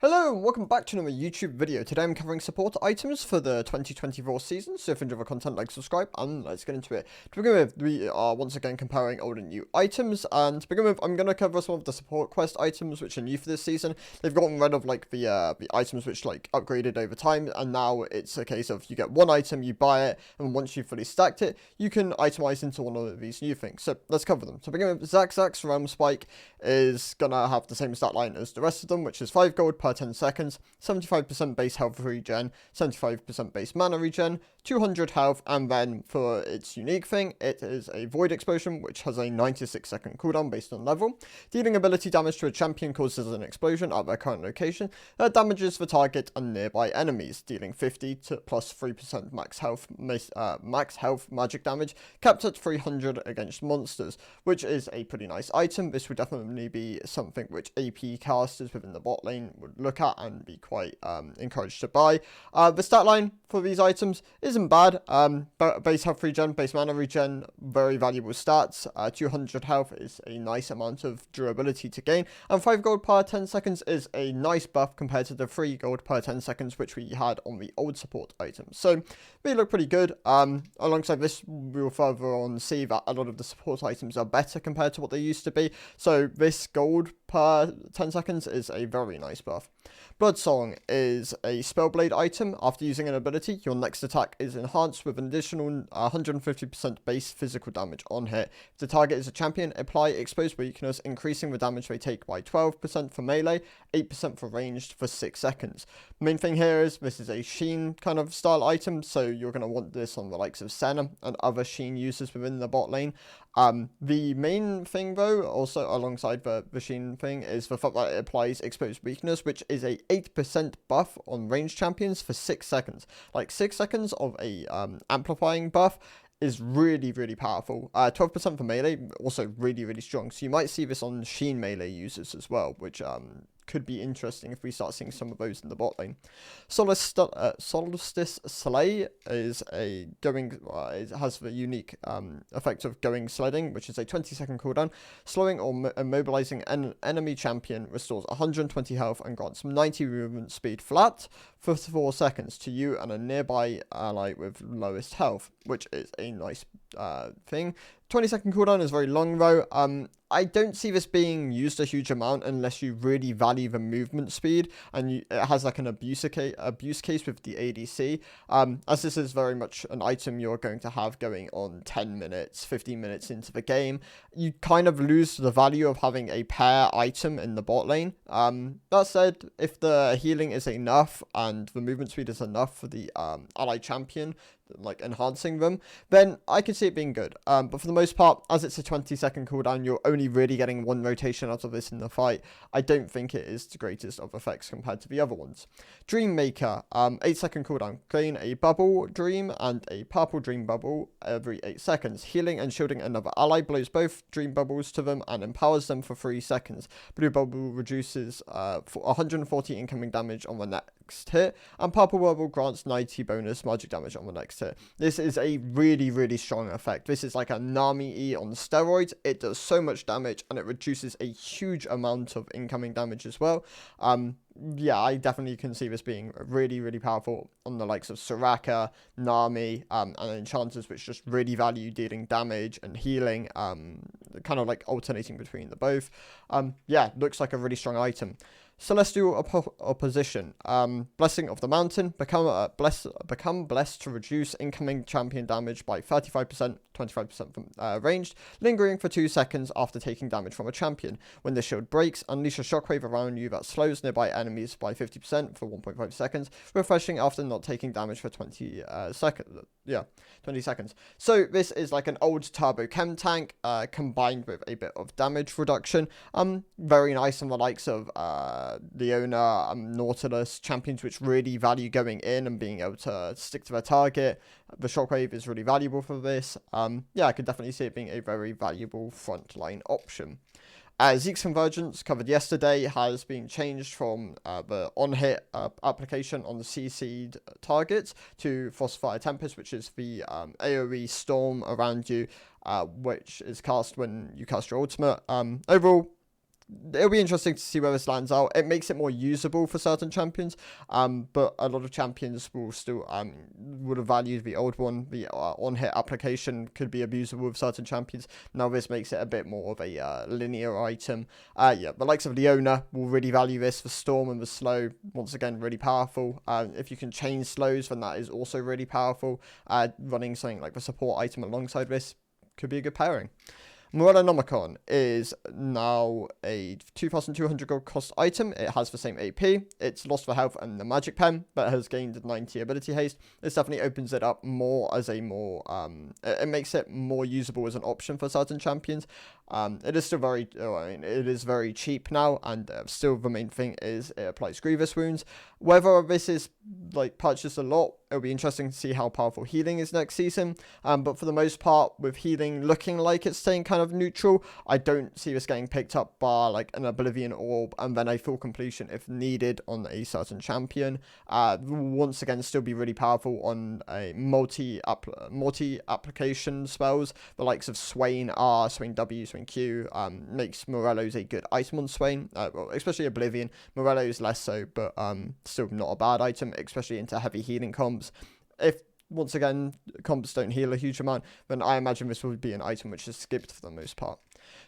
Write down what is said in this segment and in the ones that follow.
Hello and welcome back to another YouTube video. Today I'm covering support items for the 2024 season, so if you enjoy the content, like, subscribe, and let's get into it. To begin with, we are once again comparing old and new items, and to begin with, I'm going to cover some of the support quest items which are new for this season. They've gotten rid of like the items which like upgraded over time, and now it's a case of you get one item, you buy it, and once you've fully stacked it, you can itemize into one of these new things. So let's cover them. To begin with, Zax's Realm Spike is going to have the same stat line as the rest of them, which is 5 gold per 10 seconds, 75% base health regen, 75% base mana regen, 200 health, and then for its unique thing, it is a Void Explosion, which has a 96-second cooldown based on level. Dealing ability damage to a champion causes an explosion at their current location that damages the target and nearby enemies, dealing 50 to plus 3% max health magic damage, capped at 300 against monsters, which is a pretty nice item. This would definitely be something which AP casters within the bot lane would look at and be quite encouraged to buy. The stat line for these items isn't bad. Base health regen, base mana regen, very valuable stats. 200 health is a nice amount of durability to gain, and 5 gold per 10 seconds is a nice buff compared to the 3 gold per 10 seconds which we had on the old support items. So they look pretty good. Alongside this, we'll further on see that a lot of the support items are better compared to what they used to be. So this gold per 10 seconds is a very nice buff. Bloodsong is a Spellblade item. After using an ability, your next attack is enhanced with an additional 150% base physical damage on hit. If the target is a champion, apply Exposed Weakness, increasing the damage they take by 12% for melee, 8% for ranged for 6 seconds. Main thing here is this is a Sheen kind of style item, so you're going to want this on the likes of Senna and other Sheen users within the bot lane. The main thing though, also alongside the Sheen thing, is the fact that it applies Exposed Weakness, which is a 8% buff on ranged champions for 6 seconds. Like 6 seconds of a amplifying buff is really powerful. 12% for melee, also really strong. So you might see this on Sheen melee users as well, which could be interesting if we start seeing some of those in the bot lane. Solstice Slay is a it has the unique effect of going sledding, which is a 20-second cooldown. Slowing or immobilizing an enemy champion restores 120 health and grants 90 movement speed flat for 4 seconds to you and a nearby ally with lowest health, which is a nice thing. 20-second cooldown is very long though. I don't see this being used a huge amount unless you really value the movement speed, and it has like an abuse case with the ADC, as this is very much an item you're going to have going on 10 minutes, 15 minutes into the game. You kind of lose the value of having a pair item in the bot lane. That said, if the healing is enough and the movement speed is enough for the ally champion, like enhancing them, then I can see it being good. But for the most part, as it's a 20-second cooldown, you're only really getting one rotation out of this in the fight. I don't think it is the greatest of effects compared to the other ones. Dream Maker, 8-second cooldown. Gain a bubble dream and a purple dream bubble every 8 seconds. Healing and shielding another ally blows both dream bubbles to them and empowers them for 3 seconds. Blue bubble reduces 140 incoming damage on the next hit, and purple bubble grants 90 bonus magic damage on the next hit. This is a really strong effect. This is like a Nami E on steroids. It does so much damage and it reduces a huge amount of incoming damage as well. Yeah, I definitely can see this being really powerful on the likes of Soraka, Nami, and Enchanters, which just really value dealing damage and healing, kind of like alternating between the both. Yeah, looks like a really strong item. Celestial Opposition, Blessing of the Mountain, become blessed to reduce incoming champion damage by 35%, 25% from ranged, lingering for 2 seconds after taking damage from a champion. When the shield breaks, unleash a shockwave around you that slows nearby enemies by 50% for 1.5 seconds, refreshing after not taking damage for 20 seconds. So this is like an old turbo chem tank combined with a bit of damage reduction. Very nice on the likes of Leona, Nautilus, champions which really value going in and being able to stick to their target. The shockwave is really valuable for this. Yeah, I could definitely see it being a very valuable frontline option. Zeke's Convergence, covered yesterday, has been changed from the on-hit application on the CC'd targets to Frostfire Tempest, which is the AoE storm around you, which is cast when you cast your ultimate. Overall, it'll be interesting to see where this lands out. It makes it more usable for certain champions, but a lot of champions will still would have valued the old one. The on-hit application could be abusable with certain champions. Now this makes it a bit more of a linear item. Yeah, the likes of Leona will really value this. The Storm and the Slow, once again, really powerful. If you can chain slows, then that is also really powerful. Running something like the support item alongside this could be a good pairing. Morel is now a 2,200 gold cost item. It has the same AP. It's lost the health and the magic pen, but has gained 90 ability haste. This definitely opens it up more as a more, it makes it more usable as an option for certain champions. It is still very, it is very cheap now, and still the main thing is it applies grievous wounds. Whether this is like purchased a lot, it'll be interesting to see how powerful healing is next season. But for the most part, with healing looking like it's staying kind of neutral, I don't see this getting picked up by like an Oblivion Orb and then a full completion if needed on a certain champion. Once again, still be really powerful on a multi-application spells. The likes of Swain R, Swain W, Swain Q makes Morello's a good item on Swain. Well, especially Oblivion. Morello's less so, but still not a bad item, especially into heavy healing comps. If once again comps don't heal a huge amount, then I imagine this would be an item which is skipped for the most part.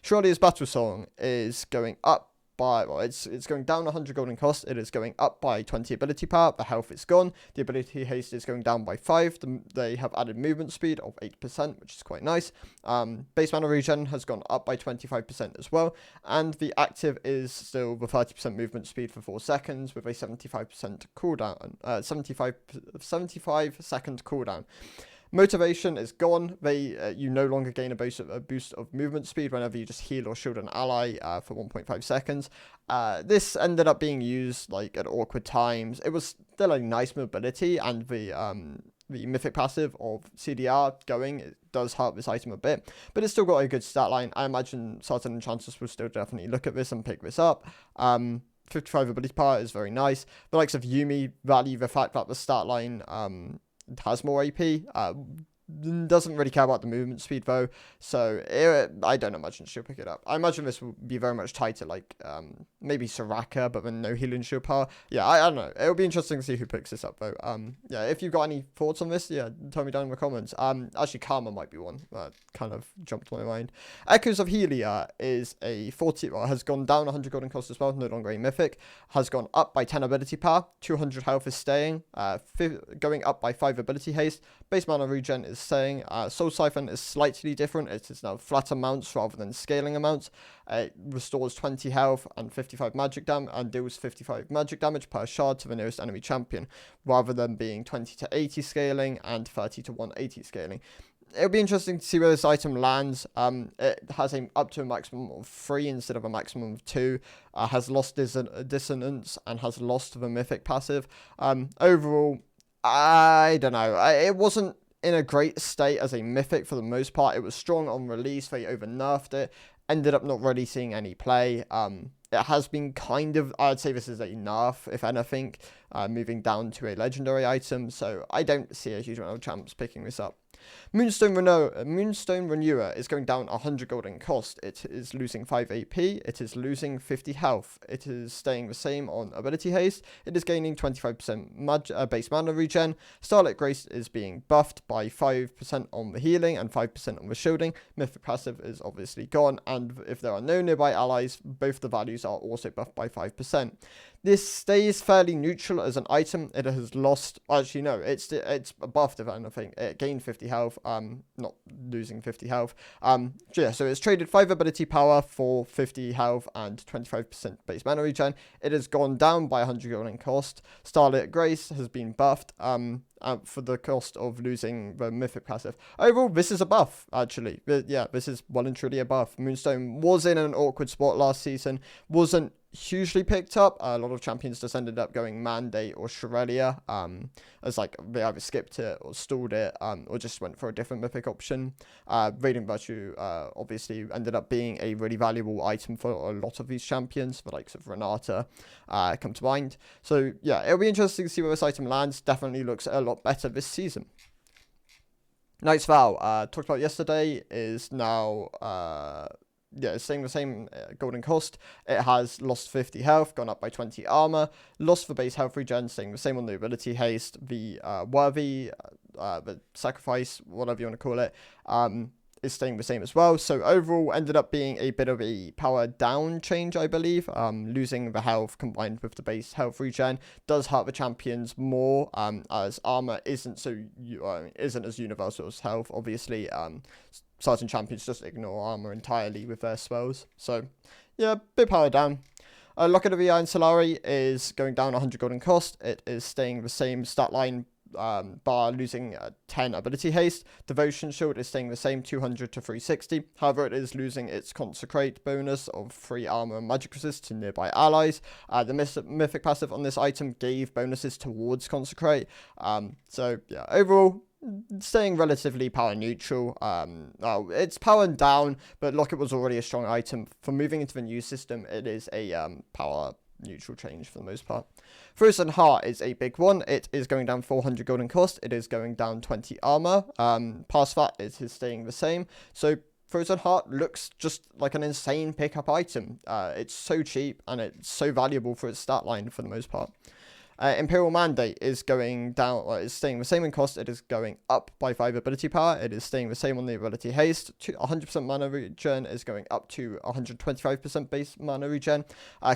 Shirley's Bloodsong is going up by, well, it's going down 100 gold in cost. It is going up by 20 ability power. The health is gone. The ability haste is going down by 5. They have added movement speed of 8%, which is quite nice. Base mana regen has gone up by 25% as well. And the active is still the 30% movement speed for 4 seconds with a 75% cooldown, 75 second cooldown. Motivation is gone. You no longer gain a boost of movement speed whenever you just heal or shield an ally for 1.5 seconds. This ended up being used like at awkward times. It was still a nice mobility, and the mythic passive of CDR going, it does hurt this item a bit, but it's still got a good stat line. I imagine certain enchanters will still definitely look at this and pick this up. 55 ability power is very nice. The likes of Yumi value the fact that the stat line has more AP. Doesn't really care about the movement speed though, so I don't imagine she'll pick it up. I imagine this will be very much tied to like maybe Soraka, but then no healing shield power. Yeah, I don't know. It'll be interesting to see who picks this up though. Yeah, if you've got any thoughts on this, yeah, tell me down in the comments. Actually, Karma might be one that kind of jumped to my mind. Echoes of Helia is a 40, well, has gone down 100 gold in cost as well, no longer a mythic. Has gone up by 10 ability power. 200 health is staying. Going up by 5 ability haste. Base mana regen is staying. Soul Siphon is slightly different. It is now flat amounts rather than scaling amounts. It restores 20 health and 55 magic damage, and deals 55 magic damage per shard to the nearest enemy champion, rather than being 20 to 80 scaling and 30 to 180 scaling. It'll be interesting to see where this item lands. It has up to a maximum of 3 instead of a maximum of 2. Has lost dissonance and has lost the mythic passive. Overall, I don't know. It wasn't in a great state as a mythic for the most part. It was strong on release. They over-nerfed it. Ended up not really seeing any play. It has been kind of, I'd say this is a nerf, if anything, moving down to a legendary item. So I don't see a huge amount of champs picking this up. Moonstone Renewer is going down 100 gold in cost. It is losing 5 AP. It is losing 50 health. It is staying the same on ability haste. It is gaining 25% base mana regen. Starlit Grace is being buffed by 5% on the healing and 5% on the shielding. Mythic passive is obviously gone, and if there are no nearby allies, both the values are also buffed by 5%. This stays fairly neutral as an item. It has lost, actually no, it's buffed if anything. It gained 50 health, not losing 50 health. Yeah, so it's traded 5 ability power for 50 health and 25% base mana regen. It has gone down by 100 gold in cost. Starlit Grace has been buffed for the cost of losing the mythic passive. Overall, this is a buff, actually. Yeah, this is well and truly a buff. Moonstone was in an awkward spot last season, wasn't hugely picked up. A lot of champions just ended up going Mandate or Shorelia, as like they either skipped it or stalled it, or just went for a different mythic option. Radiant Virtue obviously ended up being a really valuable item for a lot of these champions, the likes of Renata come to mind. So yeah, it'll be interesting to see where this item lands. Definitely looks a lot better this season. Knight's Vow, talked about yesterday, is now yeah, it's staying the same golden cost. It has lost 50 health, gone up by 20 armor, lost the base health regen, staying the same on the ability haste, the worthy, the sacrifice, whatever you want to call it, is staying the same as well. So overall ended up being a bit of a power down change, I believe. Losing the health combined with the base health regen does hurt the champions more, as armor isn't as universal as health. Obviously, certain champions just ignore armor entirely with their spells. So yeah, bit power down. Locket of the Iron Solari is going down 100 golden cost. It is staying the same stat line, bar losing 10 ability haste. Devotion shield is staying the same, 200 to 360. However, it is losing its consecrate bonus of 3 armor and magic resist to nearby allies. The mythic passive on this item gave bonuses towards consecrate. So yeah, overall staying relatively power neutral. It's power down, but Locket was already a strong item. For moving into the new system, it is a power neutral change for the most part. Frozen Heart is a big one. It is going down 400 golden cost. It is going down 20 armor. Past that, it is staying the same. So Frozen Heart looks just like an insane pickup item. It's so cheap and it's so valuable for its stat line for the most part. Imperial Mandate is going down, is staying the same in cost. It is going up by 5 ability power. It is staying the same on the ability haste. 100% mana regen is going up to 125% base mana regen.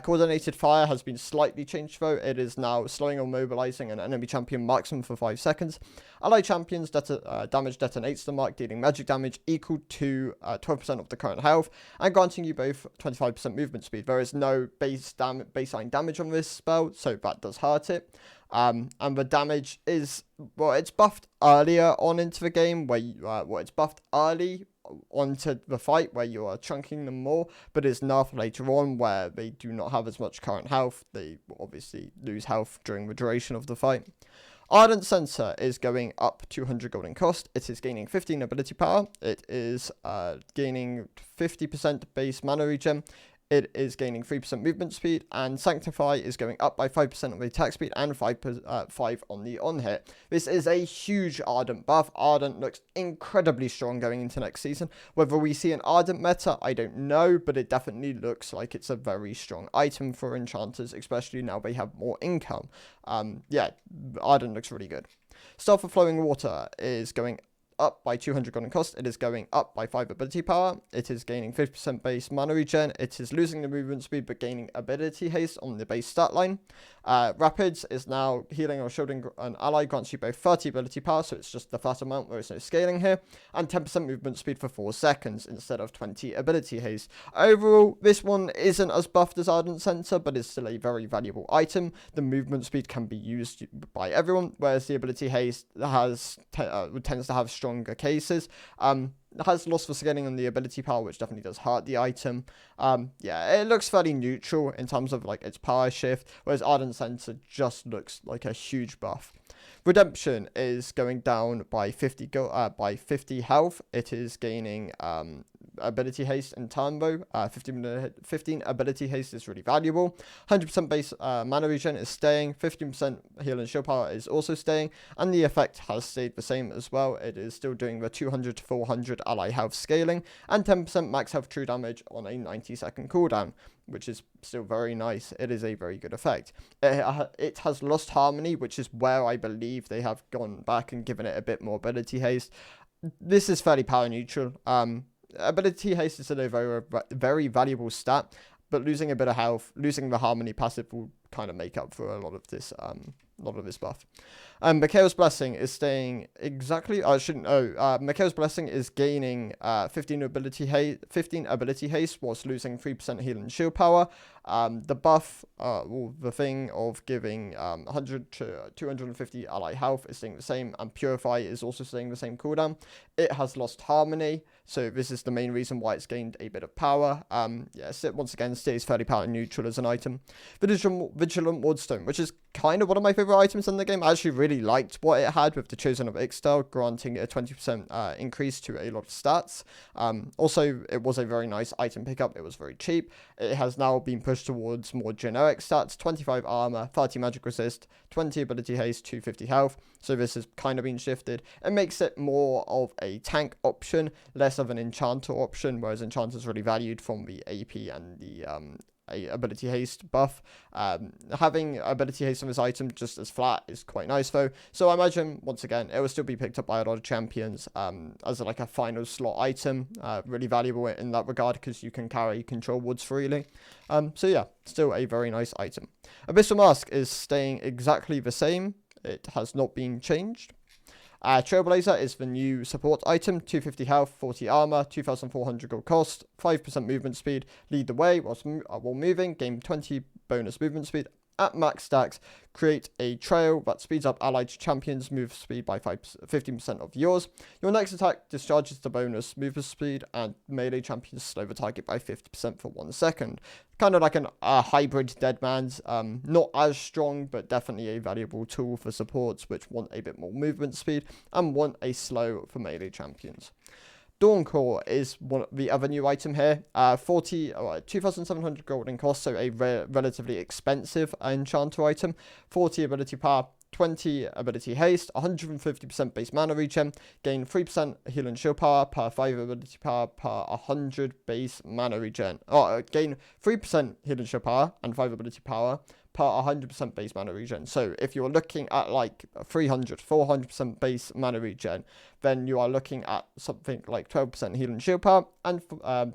Coordinated Fire has been slightly changed though. It is now slowing or mobilizing an enemy champion maximum for 5 seconds. Allied champions damage detonates the mark, dealing magic damage equal to 12% of the current health, and granting you both 25% movement speed. There is no baseline damage on this spell, so that does hurt it. And the damage is, well, it's buffed earlier on into the game, where it's buffed early onto the fight where you are chunking them more, but it's nerfed later on where they do not have as much current health. They obviously lose health during the duration of the fight. Ardent Censer is going up 200 golden cost. It is gaining 15 ability power. It is gaining 50% base mana regen. It is gaining 3% movement speed, and Sanctify is going up by 5% on the attack speed and 5 on the on-hit. This is a huge Ardent buff. Ardent looks incredibly strong going into next season. Whether we see an Ardent meta, I don't know, but it definitely looks like it's a very strong item for Enchanters, especially now they have more income. Yeah, Ardent looks really good. Stealth of Flowing Water is going up by 200 golden cost. It is going up by 5 ability power. It is gaining 50% base mana regen. It is losing the movement speed but gaining ability haste on the base stat line. Rapids is now healing or shielding an ally, grants you both 30 ability power, so it's just the flat amount, there is no scaling here, and 10% movement speed for 4 seconds instead of 20 ability haste. Overall, this one isn't as buffed as Ardent Censer, but is still a very valuable item. The movement speed can be used by everyone, whereas the ability haste tends to have stronger cases. Has lost for scaling on the ability power, which definitely does hurt the item. Yeah, it looks fairly neutral in terms of like its power shift, whereas Ardent Censer just looks like a huge buff. Redemption is going down by 50 health. It is gaining ability haste and turbo. 15 ability haste is really valuable. 100% base mana regen is staying. 15% heal and shield power is also staying, and the effect has stayed the same as well. It is still doing the 200 to 400 ally health scaling, and 10% max health true damage on a 90-second cooldown, which is still very nice. It is a very good effect. It has lost harmony, which is where I believe they have gone back and given it a bit more ability haste. This is fairly power neutral. Ability haste is still a very, very valuable stat, but losing a bit of health, losing the harmony passive will kind of make up for a lot of this buff. Mikhail's Blessing is staying exactly. Mikhail's Blessing is gaining 15 ability haste whilst losing 3% heal and shield power. The buff, the thing of giving 100 to 250 ally health is staying the same, and Purify is also staying the same cooldown. It has lost harmony, so this is the main reason why it's gained a bit of power. Yes, it once again stays fairly power neutral as an item. The Vigilant Wardstone, which is kind of one of my favorite items in the game. I actually really liked what it had with the Chosen of Ixtal, granting a 20% increase to a lot of stats. Also, it was a very nice item pickup. It was very cheap. It has now been pushed towards more generic stats: 25 armor, 30 magic resist, 20 ability haste, 250 health. So this has kind of been shifted. It makes it more of a tank option, less of an enchanter option, whereas enchanters really valued from the AP and the ability haste buff. Having ability haste on this item just as flat is quite nice though. So I imagine, once again, it will still be picked up by a lot of champions as like a final slot item. Really valuable in that regard because you can carry control woods freely. So yeah, still a very nice item. Abyssal Mask is staying exactly the same. It has not been changed. Trailblazer is the new support item: 250 health, 40 armor, 2400 gold cost, 5% movement speed. Lead the way while moving, gain 20 bonus movement speed. At max stacks, create a trail that speeds up allied champions' move speed by 15% of yours. Your next attack discharges the bonus movement speed, and melee champions slow the target by 50% for 1 second. Kind of like a hybrid Deadman's. Not as strong, but definitely a valuable tool for supports which want a bit more movement speed and want a slow for melee champions. Dawncore is the other new item here. 2,700 gold in cost, so a relatively expensive enchanter item. 40 ability power, 20 ability haste, 150% base mana regen, gain 3% heal and shield power per 5 ability power per 100 base mana regen. Gain 3% heal and shield power and 5 ability power per 100% base mana regen. So if you're looking at like 400% base mana regen, then you are looking at something like 12% heal and shield power and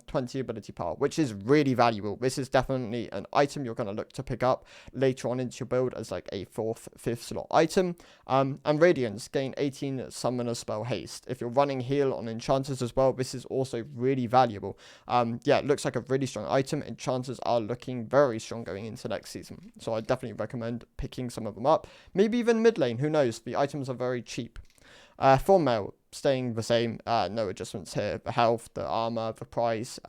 20 ability power, which is really valuable. This is definitely an item you're going to look to pick up later on into your build as like a 4th, 5th slot item. And Radiance, gain 18 summoner spell haste. If you're running heal on enchanters as well, this is also really valuable. Yeah, it looks like a really strong item. Enchanters are looking very strong going into next season, so I definitely recommend picking some of them up. Maybe even mid lane, who knows? The items are very cheap. Thornmail, staying the same, no adjustments here. The health, the armor, the price,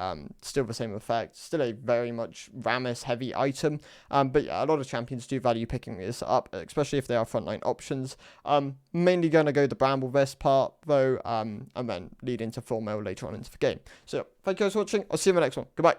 still the same effect. Still a very much Rammus heavy item. But yeah, a lot of champions do value picking this up, especially if they are frontline options. Mainly going to go the Bramble Vest part though, and then lead into Thornmail later on into the game. So thank you guys for watching. I'll see you in the next one. Goodbye.